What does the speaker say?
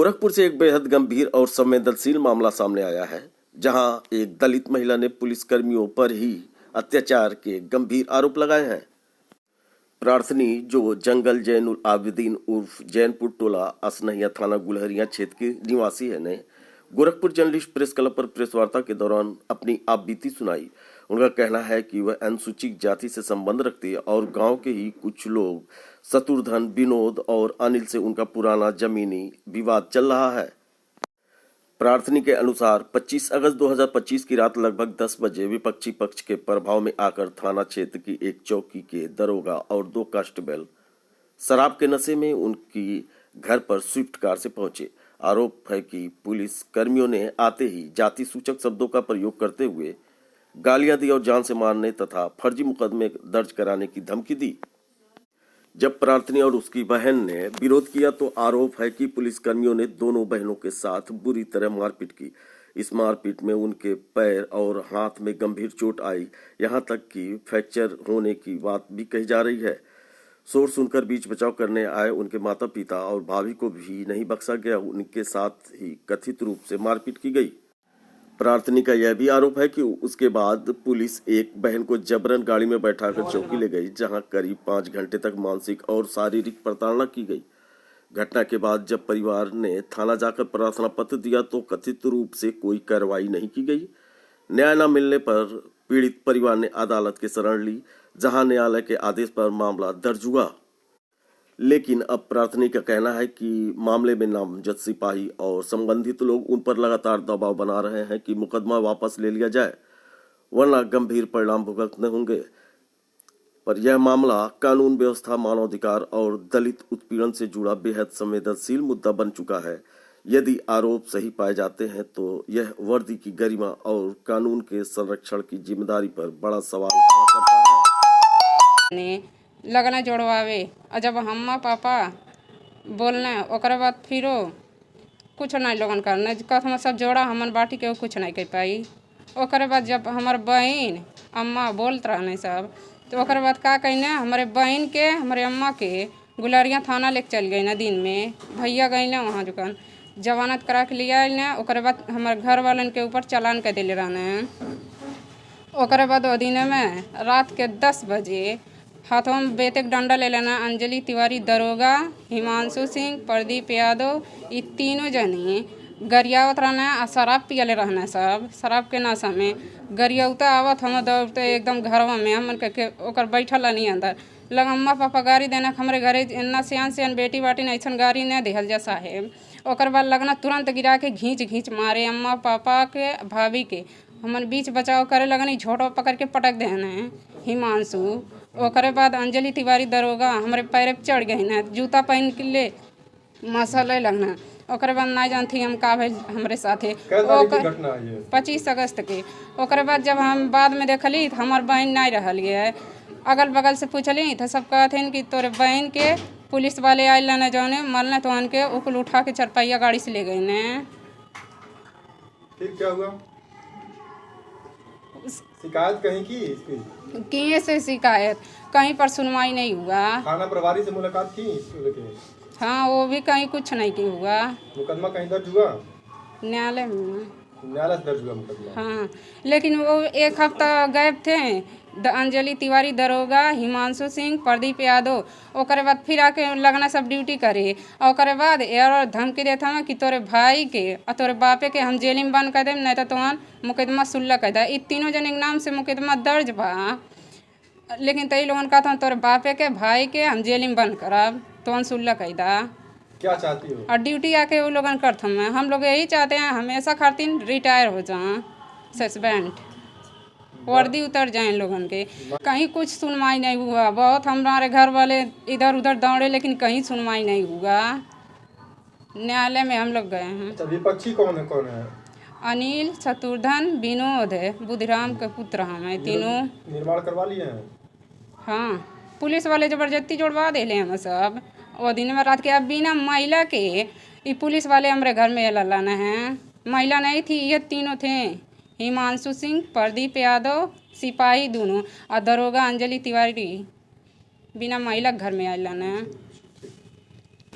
गोरखपुर से एक बेहद गंभीर और संवेदनशील मामला सामने आया है, जहां एक दलित महिला ने पुलिसकर्मियों पर ही अत्याचार के गंभीर आरोप लगाए हैं। प्रार्थनी, जो जंगल जैनुल आबिदीन उर्फ जैनपुर टोला असनहिया थाना गुलहरिया क्षेत्र की निवासी है, ने गोरखपुर जर्नलिस्ट प्रेस क्लब पर प्रेस वार्ता के दौरान अपनी आपबीती सुनाई। उनका कहना है कि वह अनुसूचित जाति से संबंध रखती है और गांव के ही कुछ लोग शत्रुघ्न, विनोद और अनिल से उनका पुराना जमीनी विवाद चल रहा है। प्रार्थनी के अनुसार 25 अगस्त 2025 की रात लगभग 10 बजे विपक्षी पक्ष के प्रभाव में आकर थाना क्षेत्र की एक चौकी के दरोगा और 2 कांस्टेबल शराब के नशे में उनकी घर पर स्विफ्ट कार से पहुंचे। आरोप है कि पुलिस कर्मियों ने आते ही जाति सूचक शब्दों का प्रयोग करते हुए गालियां दी और जान से मारने तथा फर्जी मुकदमे दर्ज कराने की धमकी दी। जब प्रार्थनी और उसकी बहन ने विरोध किया तो आरोप है कि पुलिसकर्मियों ने दोनों बहनों के साथ बुरी तरह मारपीट की। इस मारपीट में उनके पैर और हाथ में गंभीर चोट आई, यहां तक कि फ्रैक्चर होने की बात भी कही जा रही है। शोर सुनकर बीच बचाव करने आए उनके माता पिता और भाभी को भी नहीं बख्शा गया। उनके साथ ही कथित रूप से मारपीट की गई। प्रार्थनी का यह भी आरोप है कि उसके बाद पुलिस एक बहन को जबरन गाड़ी में बैठाकर चौकी ले गई, जहां करीब 5 घंटे तक मानसिक और शारीरिक प्रताड़ना की गई। घटना के बाद जब परिवार ने थाना जाकर प्रार्थना पत्र दिया तो कथित रूप से कोई कार्रवाई नहीं की गई। न्याय न मिलने पर पीड़ित परिवार ने अदालत की शरण ली, जहां न्यायालय के आदेश पर मामला दर्ज हुआ। लेकिन अब प्रार्थनी का कहना है कि मामले में नामजद सिपाही और संबंधित लोग उन पर लगातार दबाव बना रहे हैं कि मुकदमा वापस ले लिया जाए, वरना गंभीर परिणाम भुगतने होंगे। पर यह मामला कानून व्यवस्था, मानवाधिकार और दलित उत्पीड़न से जुड़ा बेहद संवेदनशील मुद्दा बन चुका है। यदि आरोप सही पाए जाते हैं तो यह वर्दी की गरिमा और कानून के संरक्षण की जिम्मेदारी पर बड़ा सवाल खड़ा करता है। लगना जोड़वावे और जब हम्मा पापा बोलने ओकर बाद फिरो कुछ नहीं लोगन करने कथ सब जोड़ा हमन बाटी के कुछ नहीं कर पाई। ओकर बाद जब हमार बहन अम्मा बोलत रहने सब तो ओकर बाद का कहने हमारे बहन के हमारे अम्मा के गुलरिया थाना लेके चल गई ना। दिन में भैया गई ना वहाँ दुकान जमानत करा के लिया ना। ओकर बाद हमारे घर वालन के ऊपर चालान कर दिले रहने। ओकर बाद वो दिन में रात के 10 बजे हाथों में बेतक डंडा ले लेना। अंजलि तिवारी दरोगा, हिमांशु सिंह, प्रदीप यादव, ये तीनों जनी गरियावत रहना और शराब पियले रहना। सब शराब के नशा में गरियावता आवत हम दौड़ते एकदम घरवा में हमन के ओकर बैठल नहीं अंदर लग अम्मा पापा गाड़ी देना हमारे घरे इतना सियान बेटी बाटी ने ऐसा गाड़ी नहीं दिहल जा साहेब। ओकर बाद लगना तुरंत गिरा के घींच मारे अम्मा पापा के भाभी के। हमन बीच बचाव करे लगनी झोटो पकड़ के पटक देना हिमांशु। ओकरे बाद अंजलि तिवारी दरोगा हमारे पैर पे चढ़ गई ना, जूता पहन के ले मसल लगना। ओकरे बाद नहीं जानती हम का भेल हमारे साथे 25 अगस्त के। ओकरे बाद जब हम बाद में देखली तो हमार बहन नहीं रही है। अगल बगल से पूछली तो सब कहते कि तोरे बहन के पुलिस वाले आए लेने जाने मरने तो उनके उकल उठा के चरपैया गाड़ी से ले गए ने। फिर क्या हुआ? शिकायत कहीं की इसकी? किए से शिकायत कहीं पर सुनवाई नहीं हुआ। थाना प्रभारी से मुलाकात की इसको लेके? हाँ, वो भी कहीं कुछ नहीं की हुआ। मुकदमा कहीं दर्ज हुआ? न्यायालय में। न्यायालय से दर्ज हुआ मुकदमा? हाँ, लेकिन वो एक हफ्ता गायब थे। अंजलि तिवारी दरोगा, हिमांशु सिंह, प्रदीप यादव। ओकरे बाद फिर आके लगना सब ड्यूटी करे। ओकरे बाद यार धमकी देता हूँ कि तोरे भाई के और तोरे बापे के हम जेल में बंद कर दें, नहीं तो तुहान मुकदमा सुल्ला कर दे। इन तीनों जन के नाम से मुकदमा दर्ज बा, लेकिन तई लोगन कहता हूँ तोरे बापे के भाई के हम जेल में बंद करब, तुहान सुल्ला कर दा। क्या चाहती हो? और ड्यूटी आके वो लोगन करते हैं। हम लोग यही चाहते हैं हमेशा खातिर रिटायर हो जाए, सस्पेंड वर्दी उतर जाए लोगन के। कहीं कुछ सुनवाई नहीं हुआ। बहुत हमारे घर वाले इधर उधर दौड़े लेकिन कहीं सुनवाई नहीं हुआ। न्यायालय में हम लोग गए हैं। विपक्षी कौन है? अनिल, शत्रुघ्न, विनोद है, बुधिराम के पुत्र हैं तीनों। निर्माण करवा लिए हैं? हाँ, पुलिस वाले जबरदस्ती जोड़वा दे हम सब। वो दिन में रात के अब बिना महिला के ये पुलिस वाले हमारे घर में लाना है। महिला नहीं थी, ये तीनों थे, हिमांशु सिंह, प्रदीप यादव, सिपाही दोनों और दरोगा अंजलि तिवारी बिना महिला घर में आए लाना है।